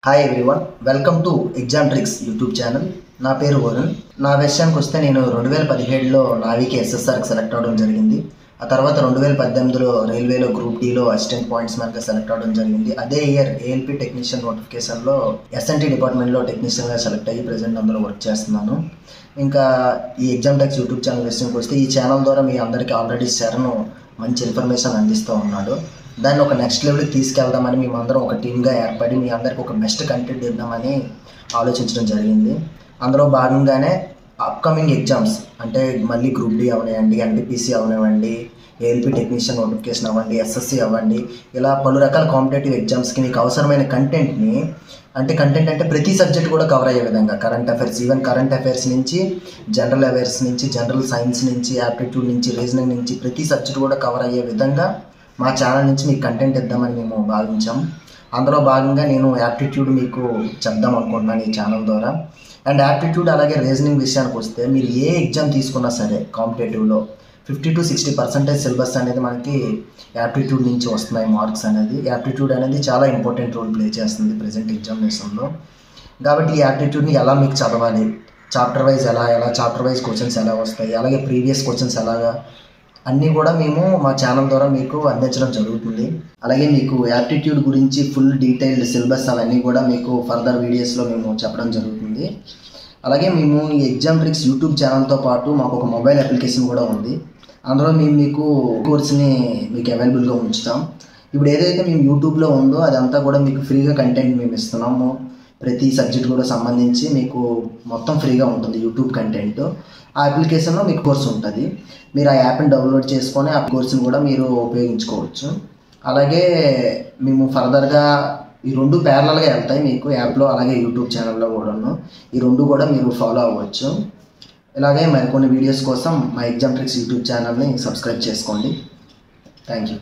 Hi everyone, welcome to exam tricks YouTube channel. నా పేరు వరుణ్. నా విషయానికి వస్తే నేను 2017లో నావీకి ఎస్ఎస్ఆర్కి సెలెక్ట్ అవ్వడం జరిగింది. ఆ తర్వాత 2018లో రైల్వేలో గ్రూప్ డీలో అసిస్టెంట్ పాయింట్స్ మ్యాన్గా సెలెక్ట్ అవ్వడం జరిగింది. అదే ఇయర్ ఏఎల్పి టెక్నీషియన్ నోటిఫికేషన్లో ఎస్ఎన్టీ డిపార్ట్మెంట్లో టెక్నీషియన్గా సెలెక్ట్ అయ్యి ప్రజెంట్ అందులో వర్క్ చేస్తున్నాను. ఇంకా ఈ ఎగ్జామ్ ట్రిక్స్ యూట్యూబ్ ఛానల్ విషయానికి వస్తే ఈ ఛానల్ ద్వారా మీ అందరికీ ఆల్రెడీ శరణు మంచి ఇన్ఫర్మేషన్ అందిస్తూ ఉన్నాడు. దాన్ని ఒక నెక్స్ట్ లెవెల్కి తీసుకెళ్దామని మేమందరం ఒక టీమ్గా ఏర్పడి మీ అందరికి ఒక బెస్ట్ కంటెంట్ ఇద్దామని ఆలోచించడం జరిగింది. అందులో భాగంగానే అప్కమింగ్ ఎగ్జామ్స్ అంటే మళ్ళీ గ్రూప్ డి అవనివ్వండి, ఎన్టీపీసీ అవనివ్వండి, ఏఎల్పి టెక్నీషియన్ నోటిఫికేషన్ అవ్వండి, ఎస్ఎస్సి అవ్వండి, ఇలా పలు రకాల కాంపిటేటివ్ ఎగ్జామ్స్కి మీకు అవసరమైన కంటెంట్ని కంటెంట్ అంటే ప్రతి సబ్జెక్ట్ కూడా కవర్ అయ్యే విధంగా current affairs, even current affairs నుంచి జనరల్ అవేర్స్ నుంచి జనరల్ సైన్స్ నుంచి యాప్టిట్యూడ్ నుంచి రీజనింగ్ నుంచి ప్రతి సబ్జెక్ట్ కూడా కవర్ అయ్యే విధంగా మా ఛానల్ నుంచి మీకు కంటెంట్ ఇద్దామని మేము భావించాం. అందులో భాగంగా నేను యాప్టిట్యూడ్ మీకు చెప్దాం అనుకుంటున్నాను ఈ ఛానల్ ద్వారా. అండ్ యాప్టిట్యూడ్ అలాగే రీజనింగ్ విషయానికి వస్తే మీరు ఏ ఎగ్జామ్ తీసుకున్నా సరే కాంపిటేటివ్లో 50 to 60% సిలబస్ అనేది మనకి యాప్టిట్యూడ్ నుంచి వస్తున్నాయి. మార్క్స్ అనేది యాప్టిట్యూడ్ అనేది చాలా ఇంపార్టెంట్ రోల్ ప్లే చేస్తుంది ప్రజెంట్ ఎగ్జామినేషన్లో. కాబట్టి ఈ యాప్టిట్యూడ్ని ఎలా మీకు చదవాలి, చాప్టర్ వైజ్ ఎలా చాప్టర్ వైజ్ క్వశ్చన్స్ ఎలా వస్తాయి, అలాగే ప్రీవియస్ క్వశ్చన్స్ ఎలాగా అన్నీ కూడా మేము మా ఛానల్ ద్వారా మీకు అందించడం జరుగుతుంది. అలాగే మీకు యాప్టిట్యూడ్ గురించి ఫుల్ డీటెయిల్డ్ సిలబస్ అవన్నీ కూడా మీకు ఫర్దర్ వీడియోస్లో మేము చెప్పడం జరుగుతుంది. అలాగే మేము ఈ ఎగ్జామ్ ట్రిక్స్ యూట్యూబ్ ఛానల్తో పాటు మాకు ఒక మొబైల్ అప్లికేషన్ కూడా ఉంది. అందులో మేము మీకు కోర్స్ని మీకు అవైలబుల్గా ఉంచుతాం. ఇప్పుడు ఏదైతే మేము యూట్యూబ్లో ఉందో అదంతా కూడా మీకు ఫ్రీగా కంటెంట్ మేము ఇస్తున్నాము. ప్రతి సబ్జెక్ట్ కూడా సంబంధించి మీకు మొత్తం ఫ్రీగా ఉంటుంది యూట్యూబ్ కంటెంట్. ఆ అప్లికేషన్లో మీకు కోర్స్ ఉంటుంది. మీరు ఆ యాప్ని డౌన్లోడ్ చేసుకొని ఆ కోర్సుని కూడా మీరు ఉపయోగించుకోవచ్చు. అలాగే మేము ఫర్దర్గా ఈ రెండు ప్యారలల్గా వెళ్తాయి మీకు యాప్లో అలాగే యూట్యూబ్ ఛానల్లో కూడాను. ఈ రెండు కూడా మీరు ఫాలో అవ్వచ్చు. ఇలాగే మరికొన్ని వీడియోస్ కోసం మా ఎగ్జామ్ ట్రిక్స్ యూట్యూబ్ ఛానల్ని సబ్స్క్రైబ్ చేసుకోండి. Thank you.